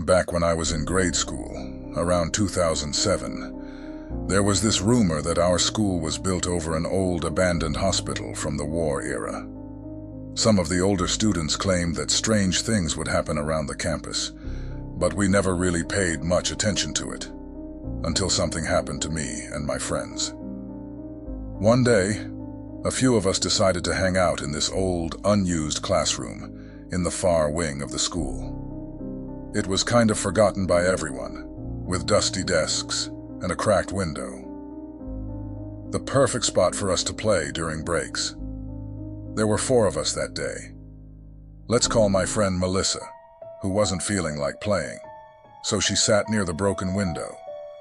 Back when I was in grade school, around 2007, there was this rumor that our school was built over an old abandoned hospital from the war era. Some of the older students claimed that strange things would happen around the campus, but we never really paid much attention to it, until something happened to me and my friends. One day, a few of us decided to hang out in this old, unused classroom in the far wing of the school. It was kind of forgotten by everyone, with dusty desks and a cracked window. The perfect spot for us to play during breaks. There were 4 of us that day. Let's call my friend Melissa, who wasn't feeling like playing, so she sat near the broken window,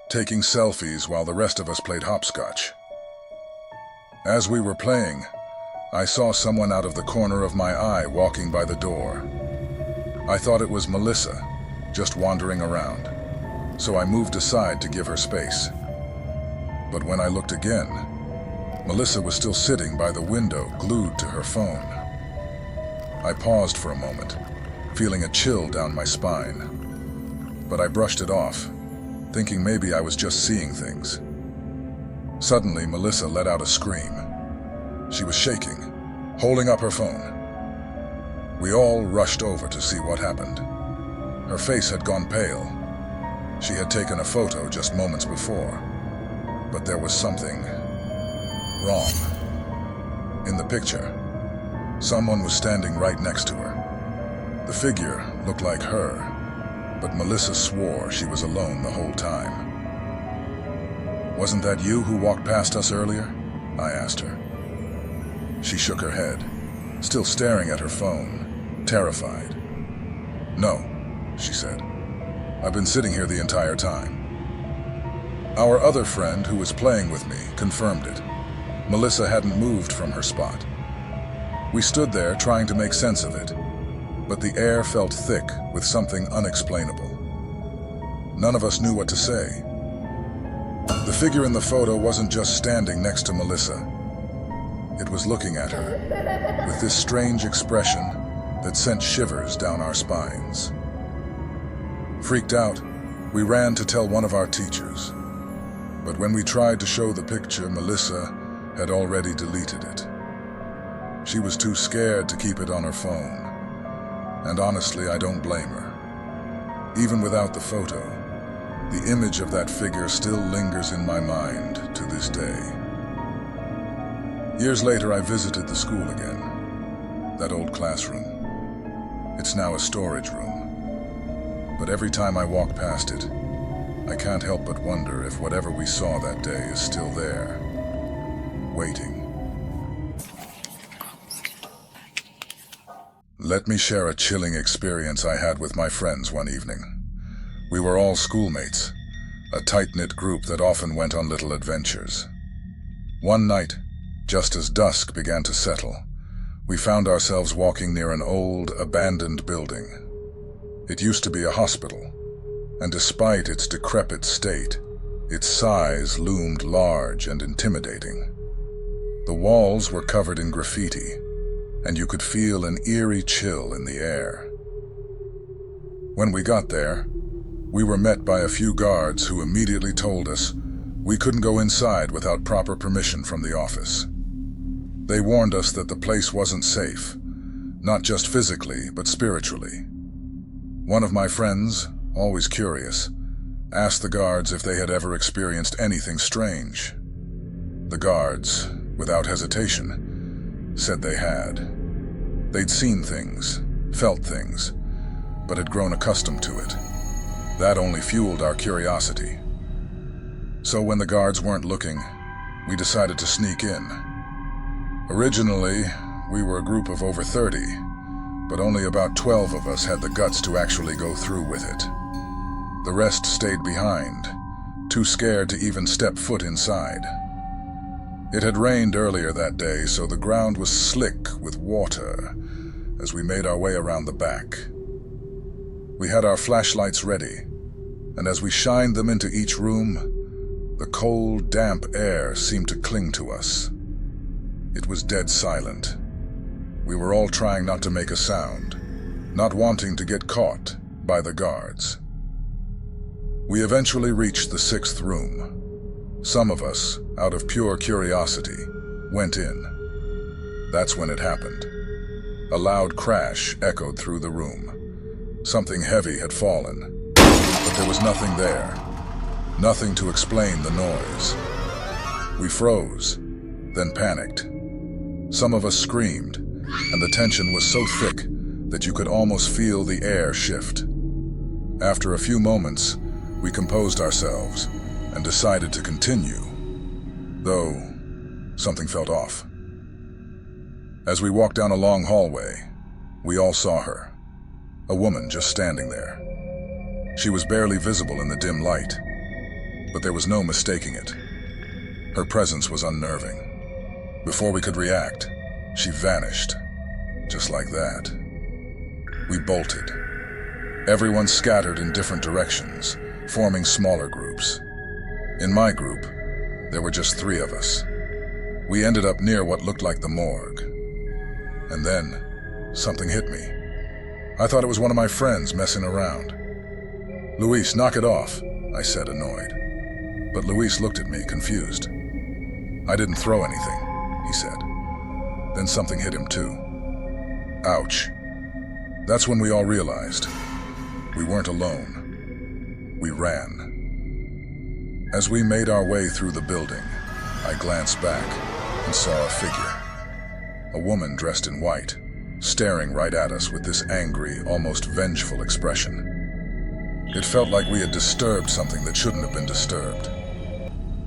taking selfies while the rest of us played hopscotch. As we were playing, I saw someone out of the corner of my eye walking by the door. I thought it was Melissa, just wandering around, so I moved aside to give her space. But when I looked again, Melissa was still sitting by the window, glued to her phone. I paused for a moment, feeling a chill down my spine, but I brushed it off, thinking maybe I was just seeing things. Suddenly, Melissa let out a scream. She was shaking, holding up her phone. We all rushed over to see what happened. Her face had gone pale. She had taken a photo just moments before, but there was something wrong. In the picture, someone was standing right next to her. The figure looked like her, but Melissa swore she was alone the whole time. "Wasn't that you who walked past us earlier?" I asked her. She shook her head, still staring at her phone, terrified. "No," she said. "I've been sitting here the entire time." Our other friend, who was playing with me, confirmed it. Melissa hadn't moved from her spot. We stood there trying to make sense of it, but the air felt thick with something unexplainable. None of us knew what to say. The figure in the photo wasn't just standing next to Melissa. It was looking at her with this strange expression that sent shivers down our spines. Freaked out, we ran to tell one of our teachers. But when we tried to show the picture, Melissa had already deleted it. She was too scared to keep it on her phone. And honestly, I don't blame her. Even without the photo, the image of that figure still lingers in my mind to this day. Years later, I visited the school again, that old classroom. It's now a storage room. But every time I walk past it, I can't help but wonder if whatever we saw that day is still there, waiting. Let me share a chilling experience I had with my friends one evening. We were all schoolmates, a tight-knit group that often went on little adventures. One night, just as dusk began to settle, we found ourselves walking near an old, abandoned building. It used to be a hospital, and despite its decrepit state, its size loomed large and intimidating. The walls were covered in graffiti, and you could feel an eerie chill in the air. When we got there, we were met by a few guards who immediately told us we couldn't go inside without proper permission from the office. They warned us that the place wasn't safe, not just physically, but spiritually. One of my friends, always curious, asked the guards if they had ever experienced anything strange. The guards, without hesitation, said they had. They'd seen things, felt things, but had grown accustomed to it. That only fueled our curiosity. So when the guards weren't looking, we decided to sneak in. Originally, we were a group of over 30, but only about 12 of us had the guts to actually go through with it. The rest stayed behind, too scared to even step foot inside. It had rained earlier that day, so the ground was slick with water as we made our way around the back. We had our flashlights ready, and as we shined them into each room, the cold, damp air seemed to cling to us. It was dead silent. We were all trying not to make a sound, not wanting to get caught by the guards. We eventually reached the sixth room. Some of us, out of pure curiosity, went in. That's when it happened. A loud crash echoed through the room. Something heavy had fallen, but there was nothing there. Nothing to explain the noise. We froze, then panicked. Some of us screamed, and the tension was so thick that you could almost feel the air shift. After a few moments, we composed ourselves and decided to continue, though something felt off. As we walked down a long hallway, we all saw her, a woman just standing there. She was barely visible in the dim light, but there was no mistaking it. Her presence was unnerving. Before we could react, she vanished, just like that. We bolted. Everyone scattered in different directions, forming smaller groups. In my group, there were just 3 of us. We ended up near what looked like the morgue. And then, something hit me. I thought it was one of my friends messing around. "Luis, knock it off," I said, annoyed. But Luis looked at me, confused. "I didn't throw anything," he said. Then something hit him too. Ouch. That's when we all realized we weren't alone. We ran. As we made our way through the building, I glanced back and saw a figure. A woman dressed in white, staring right at us with this angry, almost vengeful expression. It felt like we had disturbed something that shouldn't have been disturbed.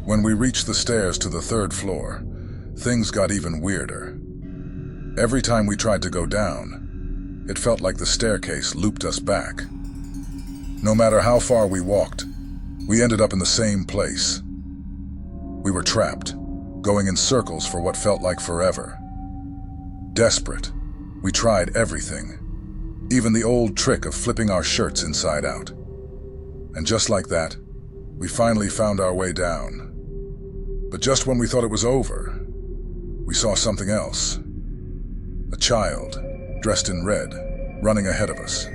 When we reached the stairs to the 3rd floor, things got even weirder. Every time we tried to go down, it felt like the staircase looped us back. No matter how far we walked, we ended up in the same place. We were trapped, going in circles for what felt like forever. Desperate, we tried everything, even the old trick of flipping our shirts inside out. And just like that, we finally found our way down. But just when we thought it was over, we saw something else. A child, dressed in red, running ahead of us.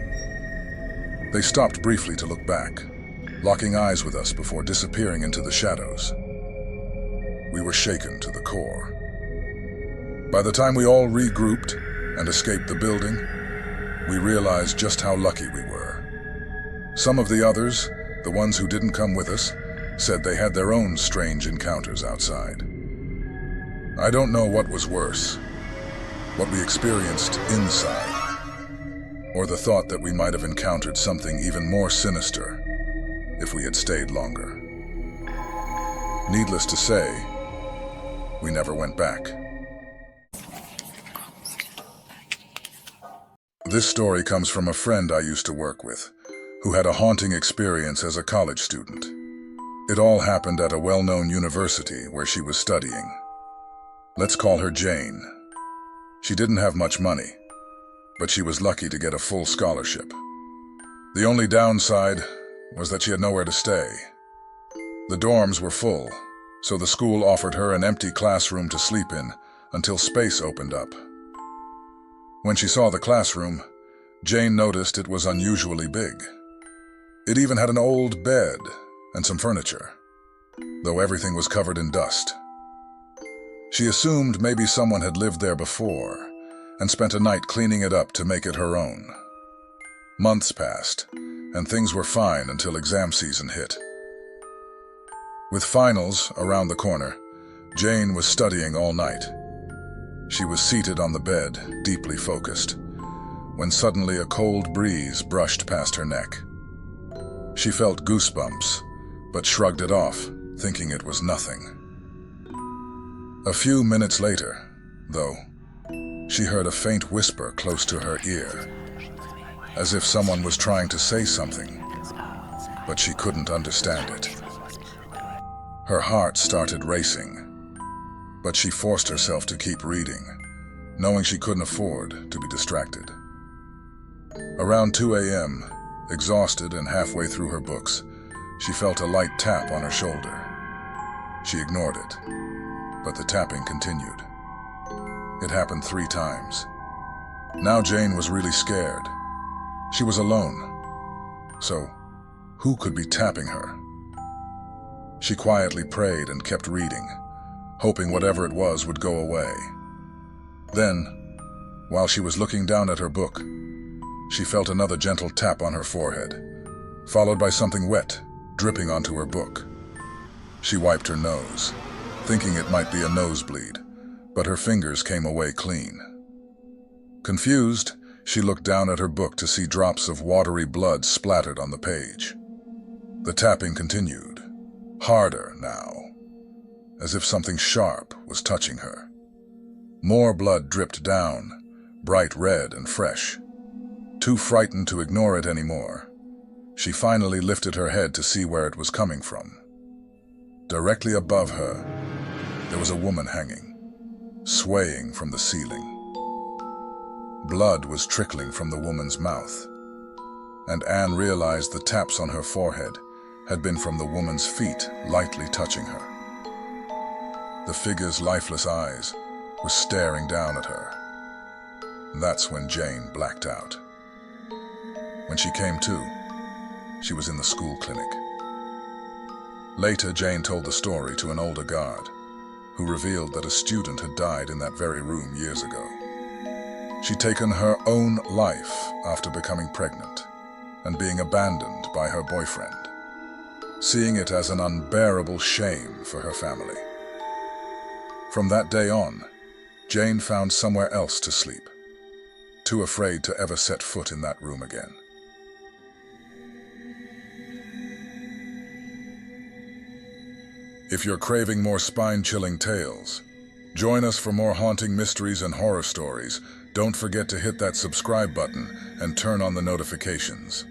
They stopped briefly to look back, locking eyes with us before disappearing into the shadows. We were shaken to the core. By the time we all regrouped and escaped the building, we realized just how lucky we were. Some of the others, the ones who didn't come with us, said they had their own strange encounters outside. I don't know what was worse, what we experienced inside, or the thought that we might have encountered something even more sinister if we had stayed longer. Needless to say, we never went back. This story comes from a friend I used to work with, who had a haunting experience as a college student. It all happened at a well-known university where she was studying. Let's call her Jane. She didn't have much money, but she was lucky to get a full scholarship. The only downside was that she had nowhere to stay. The dorms were full, so the school offered her an empty classroom to sleep in until space opened up. When she saw the classroom, Jane noticed it was unusually big. It even had an old bed and some furniture, though everything was covered in dust. She assumed maybe someone had lived there before and spent a night cleaning it up to make it her own. Months passed, and things were fine until exam season hit. With finals around the corner, Jane was studying all night. She was seated on the bed, deeply focused, when suddenly a cold breeze brushed past her neck. She felt goosebumps, but shrugged it off, thinking it was nothing. A few minutes later, though, she heard a faint whisper close to her ear, as if someone was trying to say something, but she couldn't understand it. Her heart started racing, but she forced herself to keep reading, knowing she couldn't afford to be distracted. Around 2 a.m., exhausted and halfway through her books, she felt a light tap on her shoulder. She ignored it, but the tapping continued. It happened 3 times. Now Jane was really scared. She was alone. So, Who could be tapping her? She quietly prayed and kept reading, hoping whatever it was would go away. Then, while she was looking down at her book, she felt another gentle tap on her forehead, followed by something wet dripping onto her book. She wiped her nose, thinking it might be a nosebleed, but her fingers came away clean. Confused, she looked down at her book to see drops of watery blood splattered on the page. The tapping continued, harder now, as if something sharp was touching her. More blood dripped down, bright red and fresh. Too frightened to ignore it anymore, she finally lifted her head to see where it was coming from. Directly above her, there was a woman hanging, swaying from the ceiling. Blood was trickling from the woman's mouth, and Anne realized the taps on her forehead had been from the woman's feet lightly touching her. The figure's lifeless eyes were staring down at her. That's when Jane blacked out. When she came to, she was in the school clinic. Later, Jane told the story to an older guard, who revealed that a student had died in that very room years ago. She'd taken her own life after becoming pregnant and being abandoned by her boyfriend, seeing it as an unbearable shame for her family. From that day on, Jane found somewhere else to sleep, too afraid to ever set foot in that room again. If you're craving more spine-chilling tales, join us for more haunting mysteries and horror stories. Don't forget to hit that subscribe button and turn on the notifications.